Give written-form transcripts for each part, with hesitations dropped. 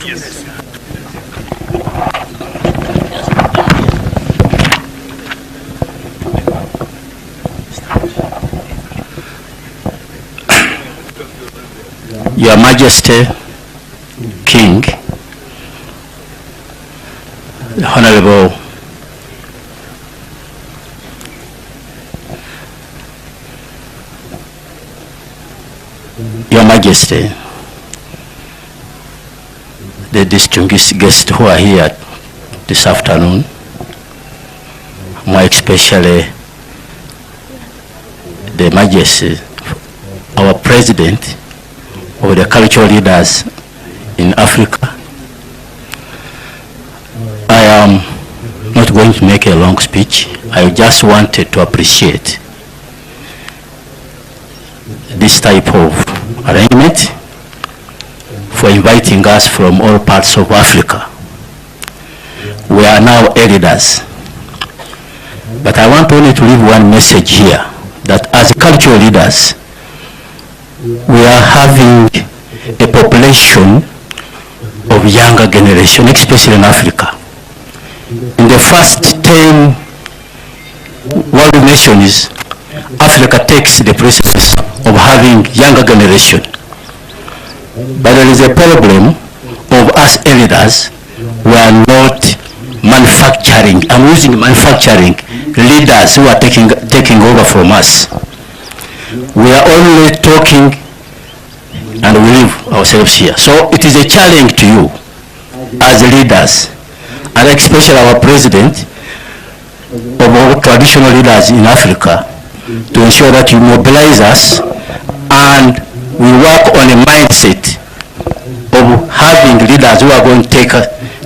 Yes. Your Majesty, King, the Honorable Your Majesty, the distinguished guests who are here this afternoon, more especially the Majesty, our President of the cultural leaders in Africa. I am not going to make a long speech. I just wanted to appreciate this type of arrangement for inviting us from all parts of Africa. We are now elders. But I want only to leave one message here, that as cultural leaders, we are having a population of younger generation, especially in Africa. In the first 10 world nations, Africa takes the precedence of having younger generation. But there is a problem of us elders. We are not manufacturing, I'm using manufacturing, leaders who are taking over from us. We are only talking and we leave ourselves here. So it is a challenge to you as leaders, and especially our president of our traditional leaders in Africa, to ensure that you mobilize us and we work on a mindset of having leaders who are going to take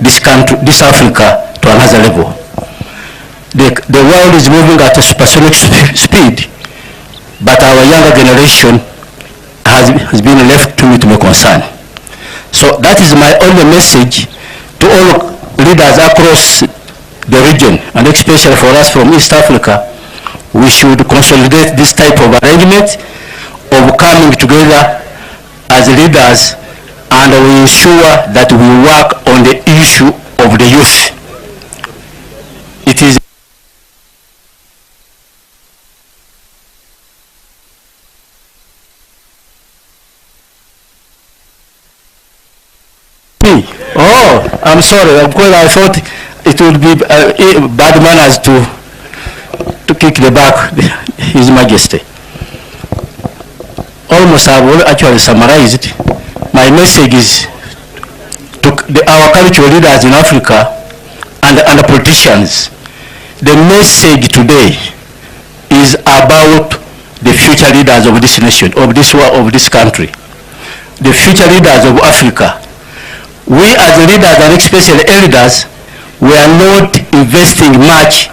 this country, this Africa, to another level. The world is moving at a supersonic speed, but our younger generation has been left to me concern. So that is my only message to all leaders across the region, and especially for us from East Africa. We should consolidate this type of arrangement of coming together as leaders, and we ensure that we work on the issue of the youth. It is me. Oh, I'm sorry, because I thought it would be bad manners to kick the back His Majesty. Almost I've actually summarized. My message is to our cultural leaders in Africa and the politicians. The message today is about the future leaders of this nation, of this country, the future leaders of Africa. We as leaders, and especially elders, we are not investing much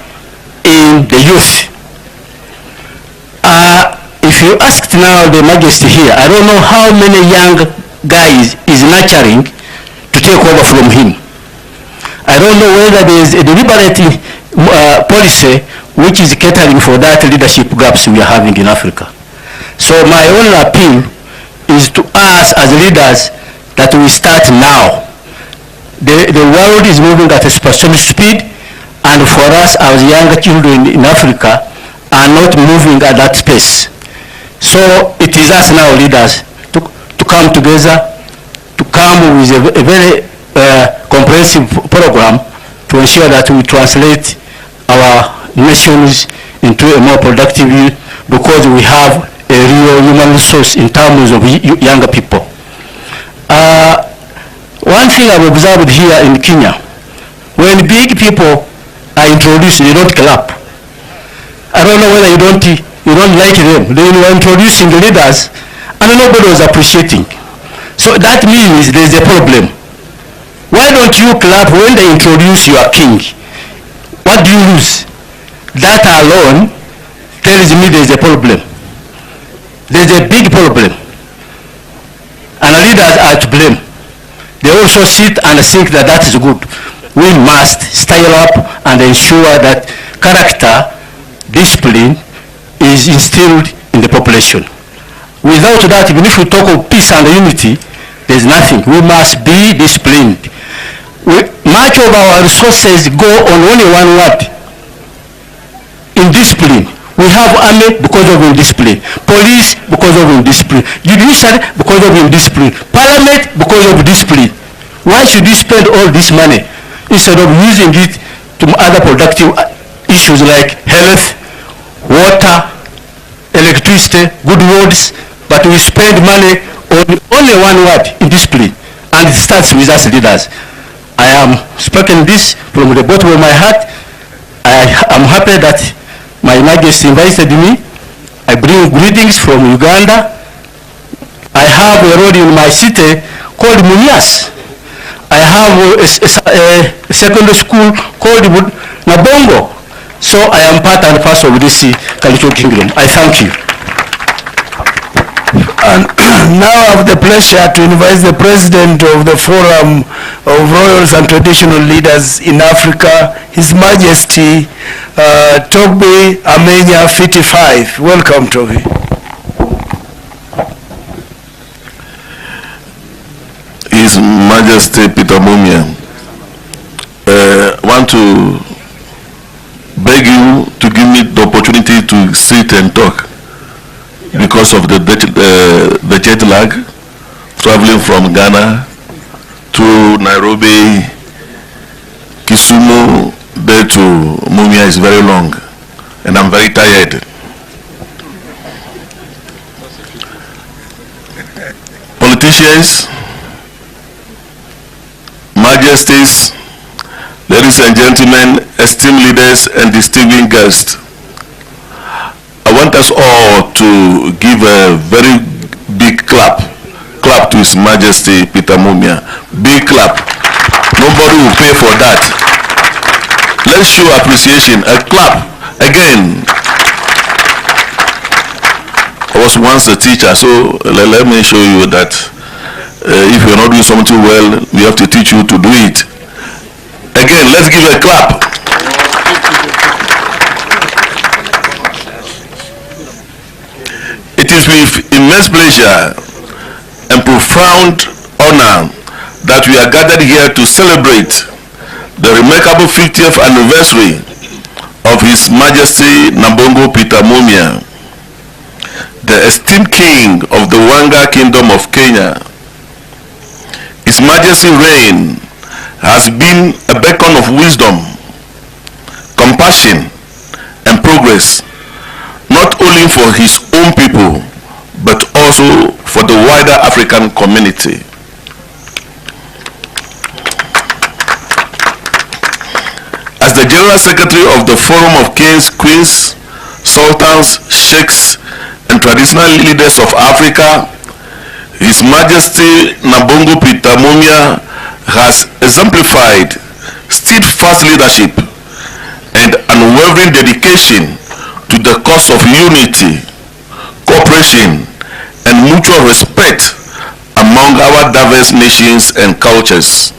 in the youth. If you asked now the Majesty here, I don't know how many young guys is nurturing to take over from him. I don't know whether there is a deliberate policy which is catering for that leadership gaps we are having in Africa. So my only appeal is to us as leaders that we start now. The world is moving at a supersonic speed, and for us as younger children in Africa are not moving at that pace. So it is us now leaders to come together, to come with a very comprehensive program to ensure that we translate our nations into a more productive youth, because we have a real human resource in terms of younger people. One thing I've observed here in Kenya, when big people are introduced, they don't clap. I don't know whether you don't like them. They were introducing the leaders and nobody was appreciating. So that means there's a problem. Why don't you clap when they introduce your king? What do you lose? That alone tells me there's a problem. There's a big problem. And the leaders are to blame. They also sit and think that that is good. We must style up and ensure that character, discipline is instilled in the population. Without that, even if we talk of peace and unity, there's nothing. We must be disciplined. much of our resources go on only one word, indiscipline. We have army because of indiscipline, police because of indiscipline, judiciary because of indiscipline, parliament because of discipline. Why should you spend all this money instead of using it to other productive issues like health, water, electricity, good roads, but we spend money on only one word, indiscipline, and it starts with us leaders. I am speaking this from the bottom of my heart. I am happy that my Majesty invited me. I bring greetings from Uganda. I have a road in my city called Mumias. I have a secondary school called Nabongo. So I am part and parcel of this cultural kingdom. I thank you. And now I have the pleasure to invite the President of the Forum of Royals and Traditional Leaders in Africa, His Majesty Toby Amenya 55. Welcome, Toby. His Majesty Peter Mumia, want to beg you to give me the opportunity to sit and talk because of the jet lag, traveling from Ghana to Nairobi, Kisumu, there to Mumia is very long, and I'm very tired. Politicians, majesties, ladies and gentlemen, esteemed leaders and distinguished guests, I want us all to give a very big clap to His Majesty Peter Mumia. Big clap. Nobody will pay for that. Let's show appreciation. A clap. Again. I was once a teacher, so let me show you that if you're not doing something well, we have to teach you to do it. Again, let's give a clap. It is with immense pleasure and profound honor that we are gathered here to celebrate the remarkable 50th anniversary of His Majesty Nabongo Peter Mumia, the esteemed king of the Wanga Kingdom of Kenya. His Majesty's reign has been a beacon of wisdom, compassion, and progress, not only for his own people, but also for the wider African community. As the General Secretary of the Forum of Kings, Queens, Sultans, Sheikhs, and Traditional Leaders of Africa, His Majesty Nabongo Peter Mumia has exemplified steadfast leadership and unwavering dedication to the cause of unity, cooperation, and mutual respect among our diverse nations and cultures.